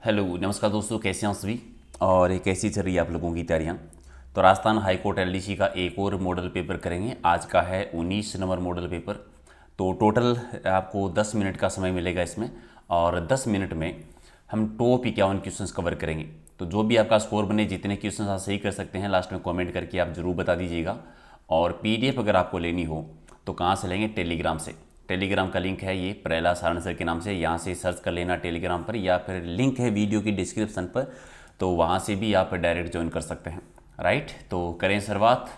Hello नमस्कार दोस्तों, कैसे हैं आप सभी। और कैसी चल रही है आप लोगों की तैयारियां। तो राजस्थान हाईकोर्ट एलडीसी का एक और मॉडल पेपर करेंगे। आज का है 19 नंबर मॉडल पेपर। तो टोटल आपको 10 मिनट का समय मिलेगा इसमें, और 10 मिनट में हम टॉप 51 क्वेश्चंस कवर करेंगे। तो जो भी आपका स्कोर बने, जितने क्वेश्चंस आप सही कर सकते हैं, लास्ट में कमेंट करके आप ज़रूर बता दीजिएगा। और पीडीएफ अगर आपको लेनी हो तो कहाँ से लेंगे? टेलीग्राम से। टेलीग्राम का लिंक है ये प्रहलाद सारण सर के नाम से, यहाँ से सर्च कर लेना टेलीग्राम पर, या फिर लिंक है वीडियो की डिस्क्रिप्शन पर, तो वहाँ से भी आप डायरेक्ट ज्वाइन कर सकते हैं। राइट, तो करें शुरुआत।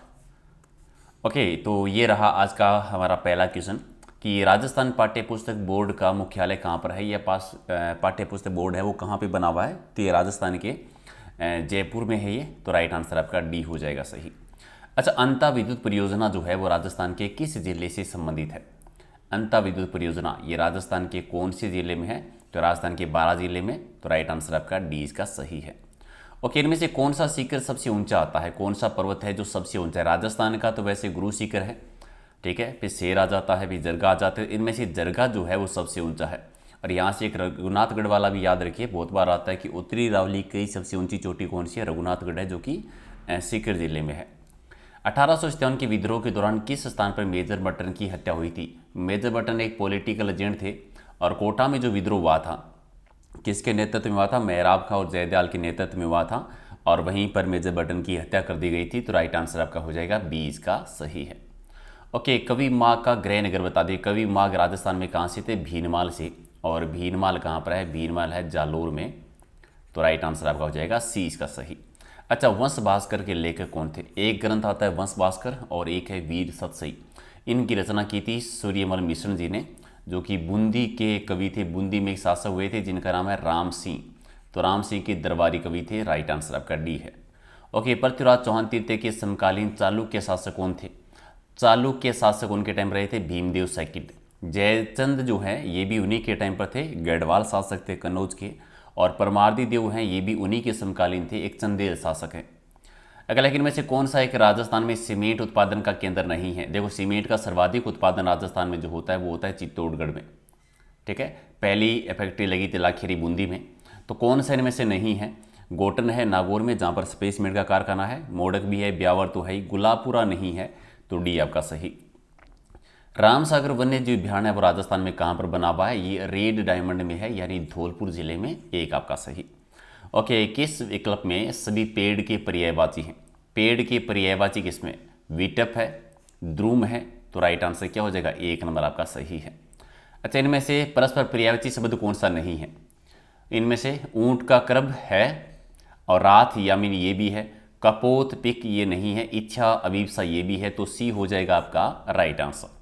ओके, तो ये रहा आज का हमारा पहला क्वेश्चन कि राजस्थान पाठ्य पुस्तक बोर्ड का मुख्यालय कहाँ पर है। यह पाठ्य पुस्तक बोर्ड है वो कहाँ पे बना हुआ है? तो ये राजस्थान के जयपुर में है ये। तो राइट आंसर आपका डी हो जाएगा सही। अच्छा, अंता विद्युत परियोजना जो है वो राजस्थान के किस जिले से संबंधित है? अंता विद्युत परियोजना ये राजस्थान के कौन से जिले में है? तो राजस्थान के 12 जिले में। तो राइट आंसर आपका डी इसका सही है। ओके, इनमें से कौन सा शिखर सबसे ऊंचा आता है? कौन सा पर्वत है जो सबसे ऊंचा है? राजस्थान का तो वैसे गुरु शिखर है, ठीक है, फिर शेर आ जाता है, फिर जरगा आ जाता है। इनमें से जरगा जो है वो सबसे ऊंचा है। और यहाँ से एक रघुनाथगढ़ वाला भी याद रखिए, बहुत बार आता है कि उत्तरी रावली की सबसे ऊंची चोटी कौन सी है? रघुनाथगढ़ है, जो कि सीकर जिले में है। 1857 के विद्रोह के दौरान किस स्थान पर मेजर बटन की हत्या हुई थी? मेजर बटन एक पॉलिटिकल एजेंट थे, और कोटा में जो विद्रोह हुआ था किसके नेतृत्व में हुआ था? मेहराब खां और जयदयाल के नेतृत्व में हुआ था, और वहीं पर मेजर बटन की हत्या कर दी गई थी। तो राइट आंसर आपका हो जाएगा बी इसका सही है। ओके, कवि माघ का गृह नगर बता दिए। कवि माघ राजस्थान में कहाँ से थे? भीनमाल से। और भीनमाल कहाँ पर है? भीनमाल है जालोर में। तो राइट आंसर आपका हो जाएगा सी इसका सही। अच्छा, वंश भास्कर के लेखक कौन थे? एक ग्रंथ आता है वंश भास्कर और एक है वीर सतसई। इनकी रचना की थी सूर्यमल मिश्र जी ने, जो कि बूंदी के कवि थे। बूंदी में एक शासक हुए थे जिनका नाम है राम सिंह। तो राम सिंह के दरबारी कवि थे। राइट आंसर आपका डी है। ओके, पृथ्वीराज चौहान तृतीय के समकालीन चालुक्य शासक कौन थे? चालुक्य शासक उनके टाइम रहे थे भीमदेव सेकंड। जयचंद जो है ये भी उन्हीं के टाइम पर थे, गढ़वाल शासक थे कन्नौज के। और परमार्दी देव हैं, ये भी उन्हीं के समकालीन थे, एक चंदेल शासक हैं। अगला, लेकिन में से कौन सा एक राजस्थान में सीमेंट उत्पादन का केंद्र नहीं है? देखो, सीमेंट का सर्वाधिक उत्पादन राजस्थान में जो होता है वो होता है चित्तौड़गढ़ में, ठीक है। पहली फैक्ट्री लगी थी लाखेरी बूंदी में। तो कौन सा इनमें से नहीं है? गोटन है नागौर में, जहाँ पर स्पेस सीमेंट का कारखाना है। मोडक भी है, ब्यावर तो है ही, गुलाबपुरा नहीं है। तो डी आपका सही। रामसागर वन्य जीव अभ्यारण्य वो राजस्थान में कहाँ पर बना हुआ है? ये रेड डायमंड में है, यानी धौलपुर जिले में। एक आपका सही। ओके, किस विकल्प में सभी पेड़ के पर्यायवाची हैं? पेड़ के पर्यायवाची किसमें? विटप है, द्रुम है। तो राइट आंसर क्या हो जाएगा? एक नंबर आपका सही है। अच्छा, इनमें से परस्पर पर्यायवाची शब्द कौन सा नहीं है? इनमें से ऊंट का करब है, और रात यामिन ये भी है, कपोत पिक ये नहीं है, इच्छा अभिप्सा ये भी है। तो सी हो जाएगा आपका राइट आंसर।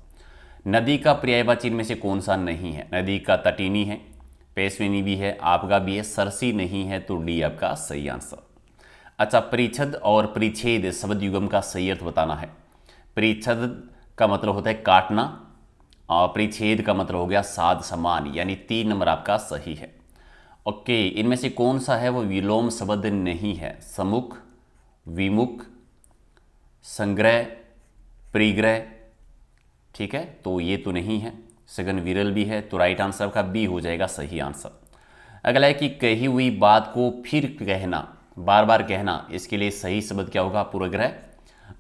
नदी का पर्यायवाची इनमें से कौन सा नहीं है? नदी का तटीनी है, पेशवेनी भी है, आपका भी है, सरसी नहीं है। तो डी आपका सही आंसर। अच्छा, परिच्छद और परिच्छेद शब्द युगम का सही अर्थ बताना है। परिच्छद का मतलब होता है काटना, और परिच्छेद का मतलब हो गया साध समान, यानी 3 नंबर आपका सही है। ओके, इनमें से कौन सा है वो विलोम शब्द नहीं है? समुख, विमुख, संग्रह, परिग्रह, ठीक है, तो ये तो नहीं है। सघन विरल भी है। तो राइट आंसर का बी हो जाएगा सही आंसर। अगला है कि कही हुई बात को फिर कहना, बार बार कहना, इसके लिए सही शब्द क्या होगा? पूर्वग्रह।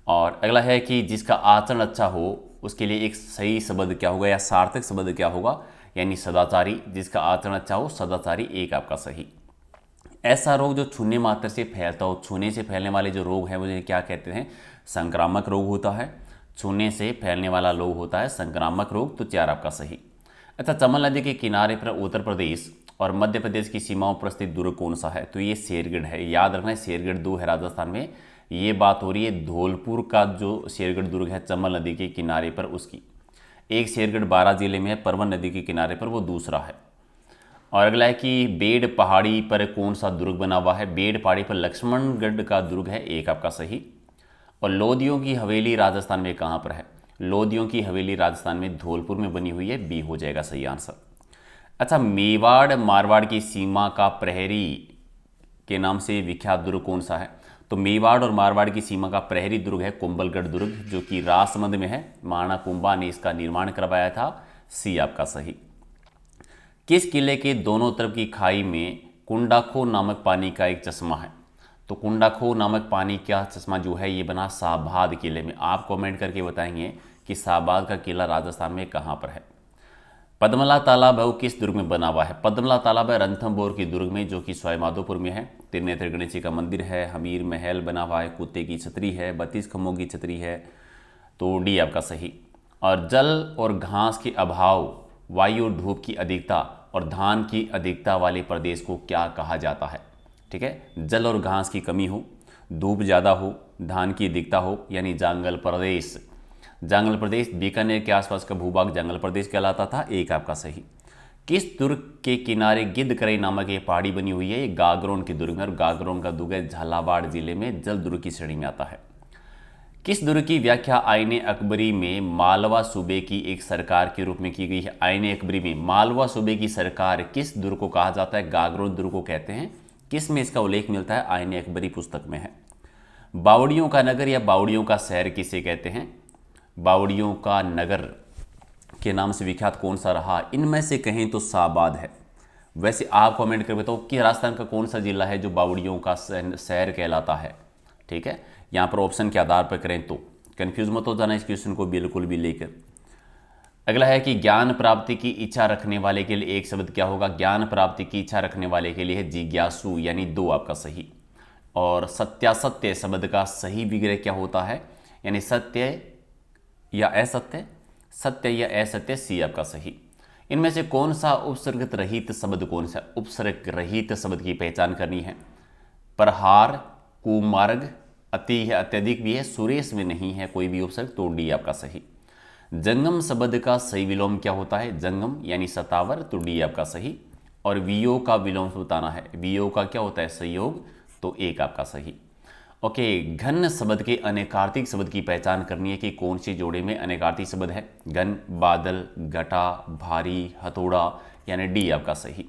और अगला है कि जिसका आचरण अच्छा हो उसके लिए एक सही शब्द क्या होगा, या सार्थक शब्द क्या होगा? यानी सदाचारी। जिसका आचरण अच्छा हो, सदाचारी। एक आपका सही। ऐसा रोग जो छूने मात्र से फैलता हो, छूने से फैलने वाले जो रोग हैं वो क्या कहते हैं? संक्रामक रोग होता है। छूने से फैलने वाला रोग होता है संक्रामक रोग। तो 4 आपका सही। अच्छा, चंबल नदी के किनारे पर उत्तर प्रदेश और मध्य प्रदेश की सीमाओं पर स्थित दुर्ग कौन सा है? तो ये शेरगढ़ है। याद रखना है, शेरगढ़ 2 है राजस्थान में। ये बात हो रही है धौलपुर का जो शेरगढ़ दुर्ग है चंबल नदी के किनारे पर, उसकी। एक शेरगढ़ 12 जिले में है, परवन नदी के किनारे पर, वो दूसरा है। और अगला है कि बेड़ पहाड़ी पर कौन सा दुर्ग बना हुआ है? बेड़ पहाड़ी पर लक्ष्मणगढ़ का दुर्ग है। एक आपका सही। और लोदियों की हवेली राजस्थान में कहाँ पर है? लोदियों की हवेली राजस्थान में धौलपुर में बनी हुई है। बी हो जाएगा सही आंसर। अच्छा, मेवाड़ मारवाड़ की सीमा का प्रहरी के नाम से विख्यात दुर्ग कौन सा है? तो मेवाड़ और मारवाड़ की सीमा का प्रहरी दुर्ग है कुंभलगढ़ दुर्ग, जो कि राजसमंद में है। महाराणा कुंभा ने इसका निर्माण करवाया था। सी आपका सही। किस किले के दोनों तरफ की खाई में कुंडाखो नामक पानी का एक चश्मा है। तो कुंडाखो नामक पानी का चश्मा जो है ये बना शाहबाद किले में। आप कमेंट करके बताएंगे कि शाहबाद का किला राजस्थान में कहाँ पर है। पद्मला तालाब है वो किस दुर्ग में बना हुआ है? पद्मला तालाब है रणथंभौर की दुर्ग में, जो कि सवाईमाधोपुर में है। त्रिनेत्र गणेश जी का मंदिर है, हमीर महल बना हुआ है, कुत्ते की छतरी है, 32 खम्भों की छतरी है। तो डी आपका सही। और जल और घास के अभाव, वायु और धूप की अधिकता और धान की अधिकता वाले प्रदेश को क्या कहा जाता है? ठीक है, जल और घास की कमी हो, धूप ज़्यादा हो, धान की अधिकता हो, यानी जंगल प्रदेश। जंगल प्रदेश, बीकानेर के आसपास का भूभाग जंगल प्रदेश कहलाता था। एक आपका सही। किस दुर्ग के किनारे गिद्धकरई नामक एक पहाड़ी बनी हुई है? ये गागरोन के दुर्ग में, और गागरोन का दुर्ग है झालावाड़ जिले में, जल दुर्ग की श्रेणी में आता है। किस दुर्ग की व्याख्या आईने अकबरी में मालवा सूबे की एक सरकार के रूप में की गई है? आईने अकबरी में मालवा सूबे की सरकार किस दुर्ग को कहा जाता है? गागरोन दुर्ग को कहते हैं। किस में इसका उल्लेख मिलता है? आईने अकबरी पुस्तक में है। बावड़ियों का नगर या बावड़ियों का शहर किसे कहते हैं? बावड़ियों का नगर के नाम से विख्यात कौन सा रहा? इनमें से कहें तो शाहबाद है। वैसे आप कमेंट कर बताओ कि राजस्थान का कौन सा जिला है जो बावड़ियों का शहर कहलाता है? ठीक है, यहाँ पर ऑप्शन के आधार पर करें तो कंफ्यूज मत हो जाना इस क्वेश्चन को बिल्कुल भी लेकर। अगला है कि ज्ञान प्राप्ति की इच्छा रखने वाले के लिए एक शब्द क्या होगा? ज्ञान प्राप्ति की इच्छा रखने वाले के लिए है जिज्ञासु, यानी 2 आपका सही। और सत्यासत्य शब्द का सही विग्रह क्या होता है? यानी सत्य या असत्य, सत्य या असत्य, सी आपका सही। इनमें से कौन सा उपसर्ग रहित शब्द कौन सा? उपसर्ग रहित शब्द की पहचान करनी है। प्रहार, कुमार्ग, अति है, अत्यधिक भी है, सुरेश में नहीं है कोई भी उपसर्ग, तो डी आपका सही। जंगम शब्द का सही विलोम क्या होता है? जंगम यानी सतावर, तो डी आपका सही। और वियोग का विलोम बताना है। वियोग का क्या होता है? संयोग, तो एक आपका सही। ओके, घन शब्द के अनेकार्थिक शब्द की पहचान करनी है कि कौन से जोड़े में अनेकार्थिक शब्द है? घन, बादल, घटा, भारी, हथौड़ा, यानी डी आपका सही।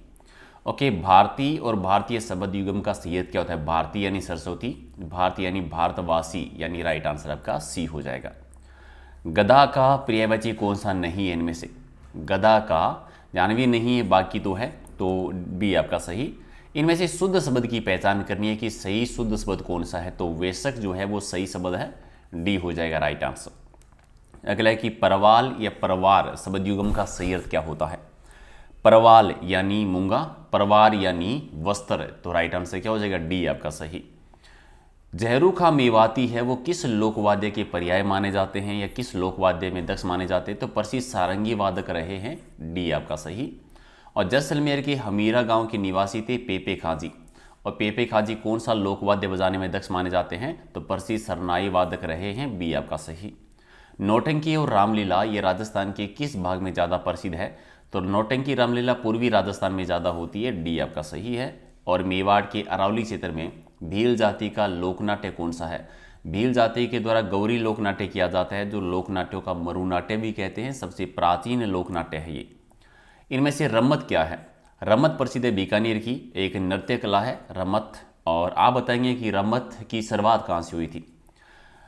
ओके, भारतीय और भारतीय शब्द युगम का सही क्या होता है? भारतीय यानी सरस्वती, भारतीय यानी भारतवासी, यानी राइट आंसर आपका सी हो जाएगा। गधा का पर्यायवाची कौन सा नहीं है इनमें से? गधा का जानवी नहीं है, बाकी तो है, तो बी आपका सही। इनमें से शुद्ध शब्द की पहचान करनी है कि सही शुद्ध शब्द कौन सा है, तो वेशक जो है वो सही शब्द है, डी हो जाएगा राइट आंसर। अगला है कि परवाल या परवार शब्द युगम का सही अर्थ क्या होता है? परवाल यानी मूंगा, परवार यानी वस्त्र, तो राइट आंसर क्या हो जाएगा? डी आपका सही। जहरूखा मेवाती है वो किस लोकवाद्य के पर्याय माने जाते हैं या किस लोकवाद्य में दक्ष माने जाते हैं? तो प्रसिद्ध सारंगी वादक रहे हैं, डी आपका सही। और जैसलमेर के हमीरा गांव के निवासी थे पेपे खाजी, और पेपे खाजी कौन सा लोकवाद्य बजाने में दक्ष माने जाते हैं? तो प्रसिद्ध सरनाई वादक रहे हैं, बी आपका सही। नौटंकी और रामलीला ये राजस्थान के किस भाग में ज़्यादा प्रसिद्ध है? तो नौटंकी रामलीला पूर्वी राजस्थान में ज़्यादा होती है, डी आपका सही है। और मेवाड़ के अरावली क्षेत्र में भील जाति का लोकनाट्य कौन सा है? भील जाति के द्वारा गौरी लोकनाट्य किया जाता है, जो लोकनाट्यों का मरुनाट्य भी कहते हैं, सबसे प्राचीन लोकनाट्य है ये। इनमें से रम्मत क्या है? रम्मत प्रसिद्ध है बीकानेर की एक नृत्य कला है रम्मत। और आप बताएंगे कि रम्मत की शुरुआत कहाँ से हुई थी?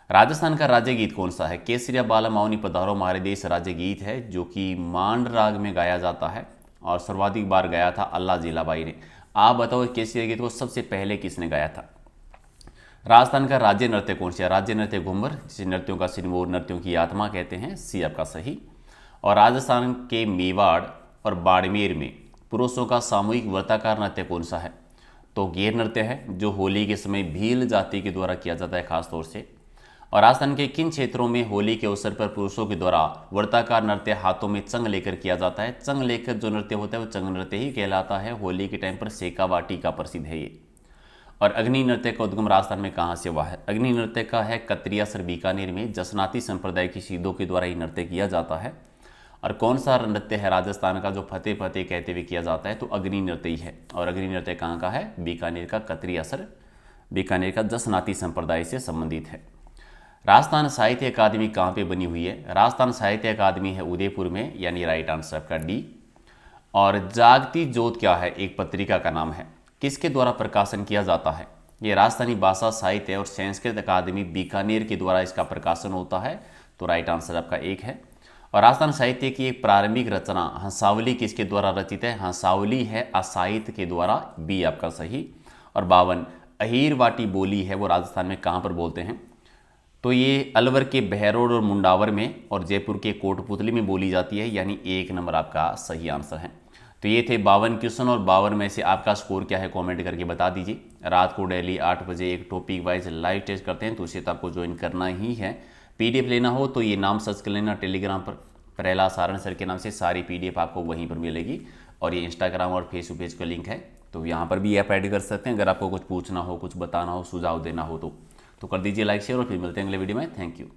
राजस्थान का राज्य गीत कौन सा है? केसरिया बाला माउनी पधारो हमारे देश राज्य गीत है, जो कि मांड राग में गाया जाता है और सर्वाधिक बार गाया था अल्लाह जीलाबाई ने। आप बताओ केसरिया गीत को सबसे पहले किसने गाया था? राजस्थान का राज्य नृत्य कौन सा है? राज्य नृत्य घूमर, जिसे नृत्यों का सिरमौर, नृत्यों की आत्मा कहते हैं, सी आपका सही। और राजस्थान के मेवाड़ और बाड़मेर में पुरुषों का सामूहिक वर्ताकार नृत्य कौन सा है? तो गेर नृत्य है, जो होली के समय भील जाति के द्वारा किया जाता है खास तौर से। और राजस्थान के किन क्षेत्रों में होली के अवसर पर पुरुषों के द्वारा वर्ताकार नृत्य हाथों में चंग लेकर किया जाता है? चंग लेकर जो नृत्य होता है वो चंग नृत्य ही कहलाता है। होली के टाइम पर सेकावाटी का प्रसिद्ध है ये। और अग्नि नृत्य का उद्गम राजस्थान में कहाँ से हुआ है? अग्नि नृत्य का है कतरियासर बीकानेर में, जसनाती संप्रदाय की सीधों के द्वारा ये नृत्य किया जाता है। और कौन सा नृत्य है राजस्थान का जो फतेह फतेह कहते हुए किया जाता है? तो अग्नि नृत्य ही है। और अग्नि नृत्य कहाँ का है? बीकानेर का कतरियासर, बीकानेर का जसनाती संप्रदाय से संबंधित है। राजस्थान साहित्य अकादमी कहाँ पे बनी हुई है? राजस्थान साहित्य अकादमी है उदयपुर में, यानी राइट आंसर आपका डी। और जागती ज्योत क्या है? एक पत्रिका का नाम है, किसके द्वारा प्रकाशन किया जाता है? ये राजस्थानी भाषा साहित्य और संस्कृत अकादमी बीकानेर के द्वारा इसका प्रकाशन होता है, तो राइट आंसर आपका एक है। और राजस्थान साहित्य की एक प्रारंभिक रचना हंसावली किसके द्वारा रचित है? हंसावली है असाहित्य के द्वारा, बी आपका सही। और 52 अहीर वाटी बोली है वो राजस्थान में कहाँ पर बोलते हैं? तो ये अलवर के बहरोड और मुंडावर में और जयपुर के कोटपुतली में बोली जाती है, यानी 1 नंबर आपका सही आंसर है। तो ये थे 52 क्वेश्चन और 52 में से आपका स्कोर क्या है कमेंट करके बता दीजिए। रात को डेली 8 बजे एक टॉपिक वाइज लाइव टेस्ट करते हैं, तो उसे तो आपको ज्वाइन करना ही है। पीडीएफ लेना हो तो ये नाम सर्च कर लेना टेलीग्राम पर, प्रहलाद सारण सर के नाम से सारी पीडीएफ आपको वहीं पर मिलेगी। और ये इंस्टाग्राम और फेसबुक पेज का लिंक है, तो यहाँ पर भी ऐप ऐड कर सकते हैं। अगर आपको कुछ पूछना हो, कुछ बताना हो, सुझाव देना हो तो कर दीजिए लाइक शेयर, और फिर मिलते हैं अगले वीडियो में। Thank you.